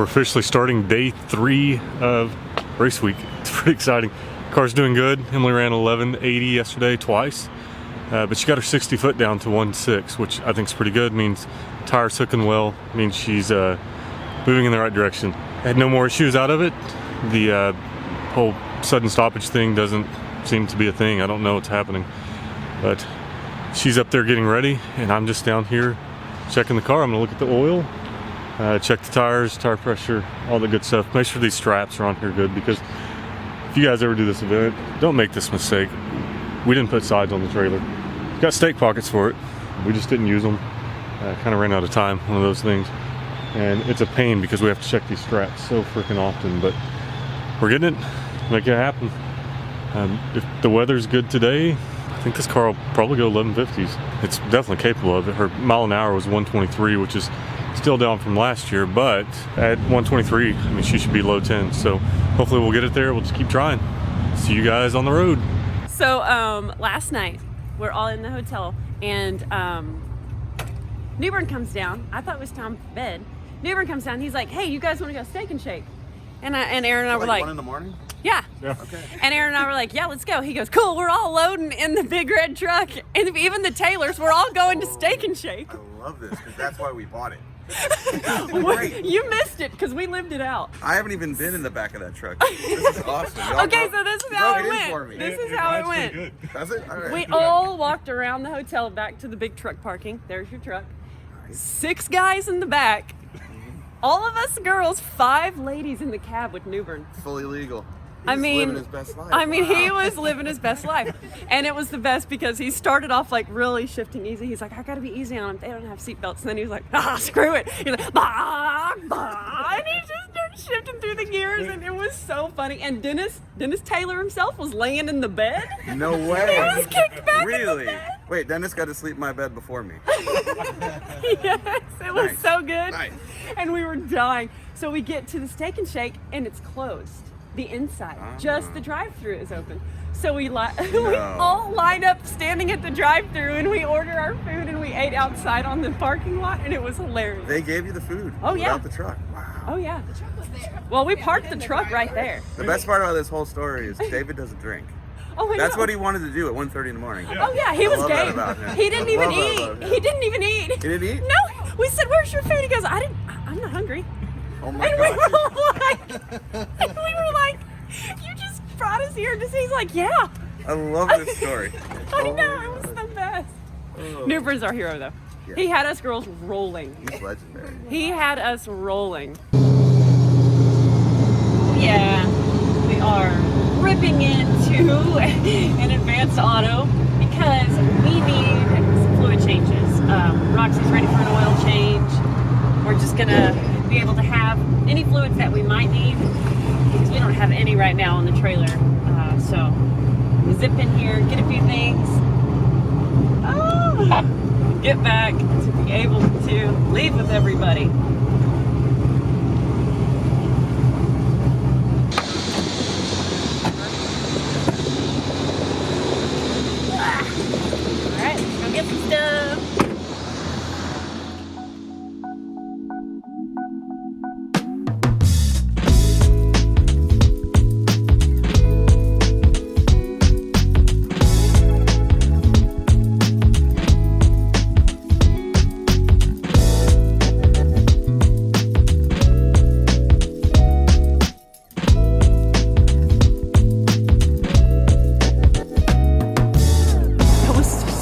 we're officially starting day 3 of race week. It's pretty exciting. Car's doing good. Emily ran 1180 yesterday twice, but she got her 60 foot down to 1.6, which I think is pretty good. Means tires hooking well. Means she's moving in the right direction. Had no more issues out of it. The whole sudden stoppage thing doesn't seem to be a thing. I don't know what's happening, but she's up there getting ready, and I'm just down here checking the car. I'm gonna look at the oil, check the tires, tire pressure, all the good stuff. Make sure these straps are on here good, because if you guys ever do this event, don't make this mistake. We didn't put sides on the trailer. Got stake pockets for it. We just didn't use them. Kind of ran out of time, one of those things. And it's a pain because we have to check these straps so freaking often, but we're getting it, make it happen. If the weather's good today, I think this car will probably go 1150s. It's definitely capable of it. Her mile an hour was 123, which is still down from last year, but at 123, I mean, she should be low 10. So hopefully we'll get it there. We'll just keep trying. See you guys on the road. So last night, we're all in the hotel, and Newbern comes down. I thought it was time for bed. Newbern comes down. He's like, "Hey, you guys want to go Steak and Shake?" And Aaron and I were like, 1 in the morning? Yeah. Okay. And Aaron and I were like, "Yeah, let's go." He goes, "Cool, we're all loading in the big red truck, and even the Taylors, we're all going to Steak and Shake." I love this, because that's why we bought it. Great. You missed it because we lived it out. I haven't even been in the back of that truck. This is awesome. Okay, so this is how it went. This is how it went. Does it? All right. We all walked around the hotel back to the big truck parking. There's your truck. Nice. 6 guys in the back. All of us girls, 5 ladies in the cab with Newbern. Fully legal. I mean, living his best life. He was living his best life. And it was the best because he started off like really shifting easy. He's like, "I gotta be easy on them. They don't have seatbelts." And then he was like, "Screw it." He's like, "Bah, bah." And he just started shifting through the gears, and it was so funny. And Dennis Taylor himself was laying in the bed. No way. He was kicked back Really? in the bed. Wait, Dennis got to sleep in my bed before me. Yes, it was Nice. so good. Nice. And we were dying. So we get to the Steak and Shake, and it's closed. The inside, just the drive-thru is open. So we all line up standing at the drive-thru, and we order our food, and we ate outside on the parking lot, and it was hilarious. They gave you the food without the truck. Wow. Oh yeah. The truck was there. Well, we parked the truck right there. The best part about this whole story is David doesn't drink. Oh, That's what he wanted to do at 1:30 in the morning. Oh yeah, he was love that game. about him. He didn't I even love that eat. about him. He didn't even eat. He didn't eat? No. We said, "Where's your food?" He goes, I'm not hungry." Oh my And God. we were like, "You just brought us here to see." He's like, "Yeah." I love this story. I know, it was the best. Newbern's our hero, though. Yeah. He had us girls rolling. He's legendary. He had us rolling. Yeah, we are ripping into an advanced auto because we need some fluid changes. Roxy's ready for an oil change. We're just gonna be able to have any fluids that we might need because we don't have any right now on the trailer. So we zip in here, get a few things, get back to be able to leave with everybody. Alright, let's go get some stuff.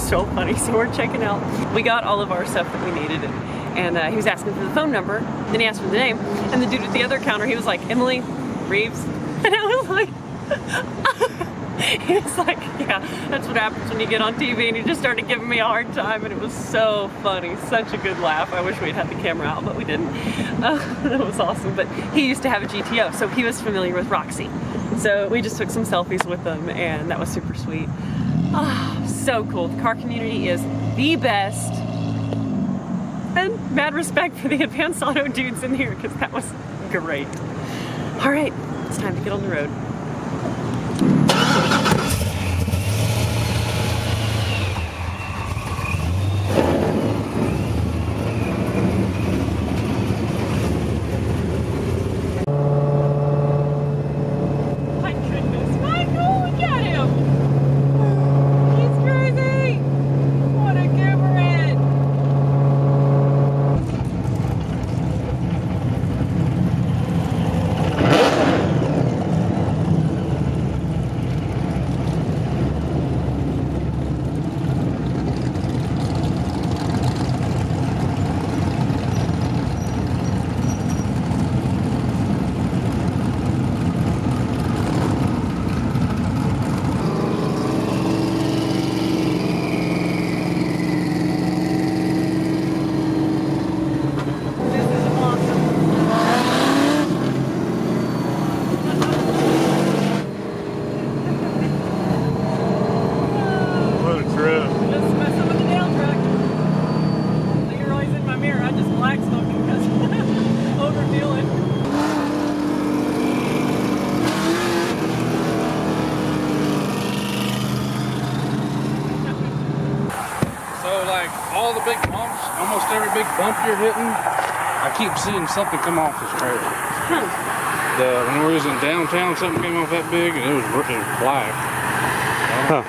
So funny. So we're checking out. We got all of our stuff that we needed, and he was asking for the phone number. Then he asked for the name, and the dude at the other counter, he was like, "Emily, Reeves," and I was like, he was like, "Yeah, that's what happens when you get on TV." And he just started giving me a hard time, and it was so funny. Such a good laugh. I wish we'd had the camera out, but we didn't. That was awesome. But he used to have a GTO, so he was familiar with Roxy. So we just took some selfies with him, and that was super sweet. Oh, so cool. The car community is the best. And mad respect for the advanced auto dudes in here because that was great. All right, it's time to get on the road. So like all the big bumps, almost every big bump you're hitting, I keep seeing something come off this trailer. When we was in downtown, something came off that big and it was black. Huh.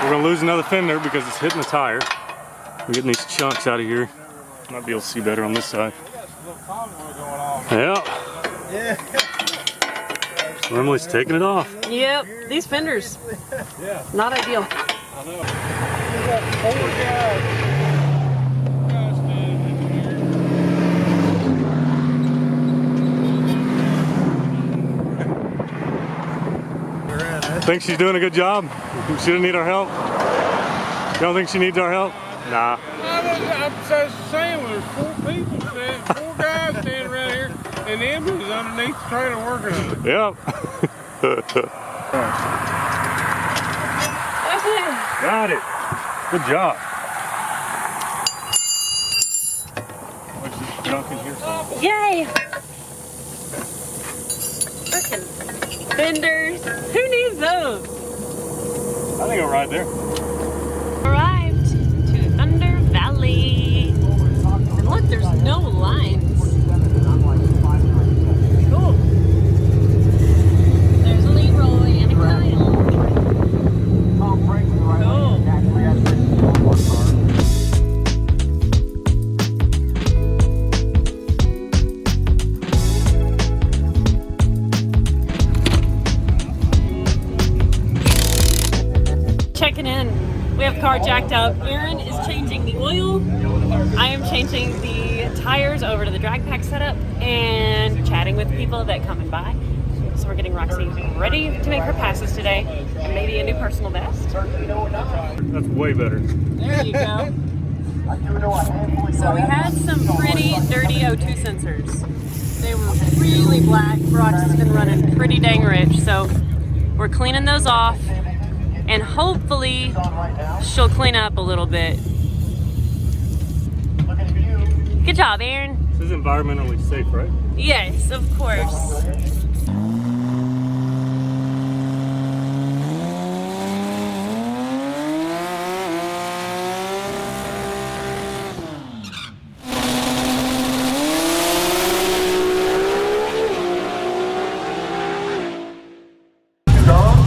We're gonna lose another fender because it's hitting the tire. We're getting these chunks out of here. Might be able to see better on this side. Yeah. Emily's taking it off. Yep, these fenders, not ideal. I know. We got 4 guys standing here. Think she's doing a good job? She doesn't need our help? You don't think she needs our help? Nah. I'm just saying, there's 4 people standing, 4 guys standing around here, and the ambulance is underneath the trailer working on it. Yep. Got it. Good job. Junk in here somewhere. Yay! Frickin' fenders. Who needs those? I think I'll ride there. Arrived to Thunder Valley. And look, there's no lines. Cool. There's Leroy and Kyle. Cool. Checking in. We have the car jacked up. Aaron is changing the oil. I am changing the tires over to the drag pack setup and chatting with people that come and by. So we're getting Roxy ready to make her passes today and maybe a new personal best. That's way better. There you go. So we had some pretty dirty O2 sensors. They were really black. Roxy's been running pretty dang rich. So we're cleaning those off. And hopefully she'll clean up a little bit. Good job, Aaron. This is environmentally safe, right? Yes, of course.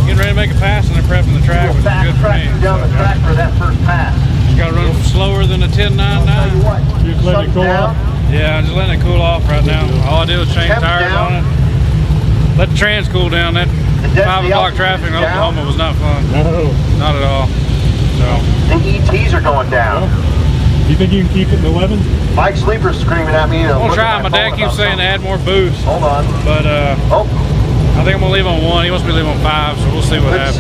Getting ready to make a pass and they're prepping the track, which is good for me. Down the track for that first pass. You gotta run slower than a 10.99. You just let it cool off? Yeah, I'm just letting it cool off right now. All I did was change tires on it. Let the trans cool down. That 5 o'clock traffic in Oklahoma was not fun. No. Not at all. So. The ETs are going down. You think you can keep it in 11? Mike Sleeper's screaming at me. I'm gonna try. My dad keeps saying to add more boost. Hold on. But I think I'm gonna leave on 1. He wants me to leave on 5, so we'll see what happens.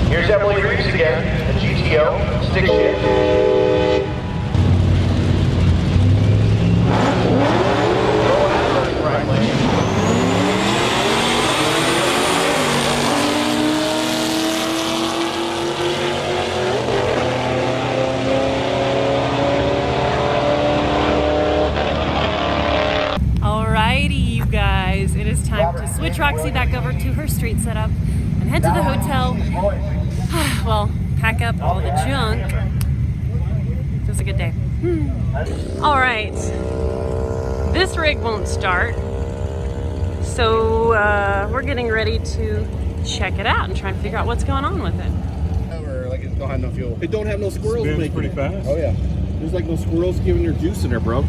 Here's Emily Reeves again, the GTO, stick shift. Right lane. Alrighty, you guys. It is time to switch Roxy back over to her street setup and head to the hotel. Well, pack up all the junk. It was a good day. All right, this rig won't start, so we're getting ready to check it out and try and figure out what's going on with it. Like it don't have no fuel. It don't have no squirrels Spins making pretty it. fast. Oh yeah. There's like no squirrels giving their juice in there, bro.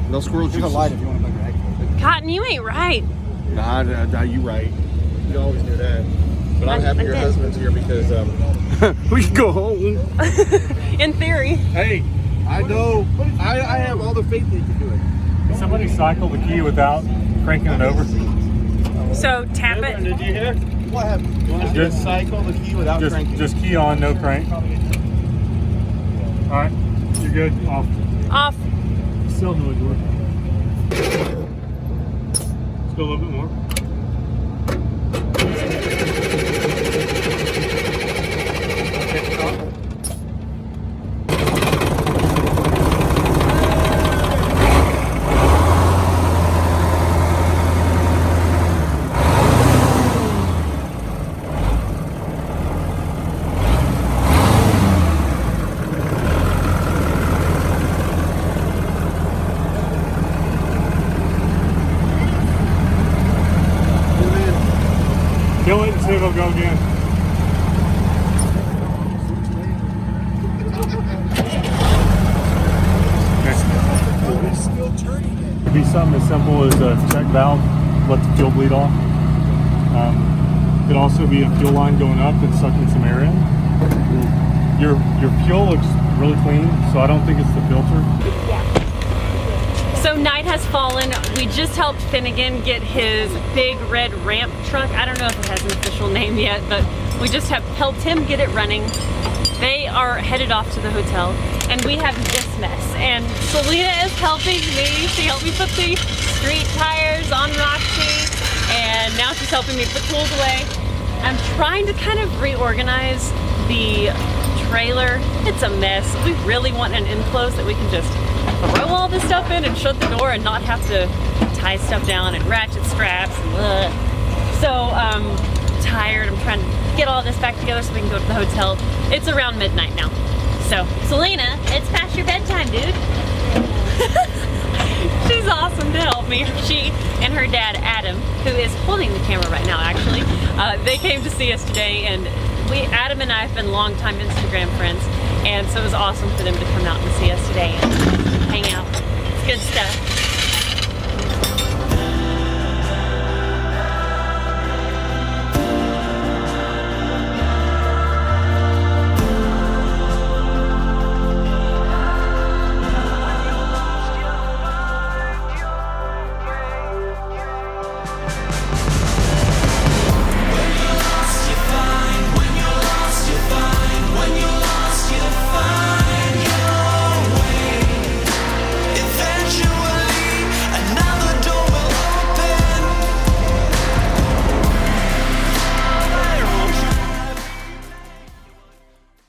No squirrel juice. There's a light if you want to plug your egg. Cotton, you ain't right. Nah, you right. You always knew that. But I'm happy your did. husband's here because we can go home. In theory. Hey, I know. I have all the faith that you can do it. Did somebody cycle the key without cranking it over? So tap it. Did you hear? What happened? You want to Just- cycle the key without cranking? Just key on, no crank. All right, you're good. Off. Off. Still no door. Still a little bit more. go again. Could be something as simple as a check valve, let the fuel bleed off. Could also be a fuel line going up and sucking some air in. Your fuel looks really clean, so I don't think it's the filter. So night has fallen. We just helped Finnegan get his big red ramp truck. I don't know if it has an official name yet, but we just have helped him get it running. They are headed off to the hotel, and we have this mess. And Selena is helping me. She helped me put the street tires on Roxy, and now she's helping me put tools away. I'm trying to kind of reorganize the trailer. It's a mess. We really want an enclosed that we can just throw all this stuff in and shut the door and not have to tie stuff down and ratchet straps. And so tired. I'm trying to get all this back together so we can go to the hotel. It's around midnight now. So Selena, it's past your bedtime, dude. She's awesome to help me. She and her dad Adam, who is holding the camera right now actually, they came to see us today, and Adam and I have been longtime Instagram friends, and so it was awesome for them to come out and see us today and hang out. It's good stuff.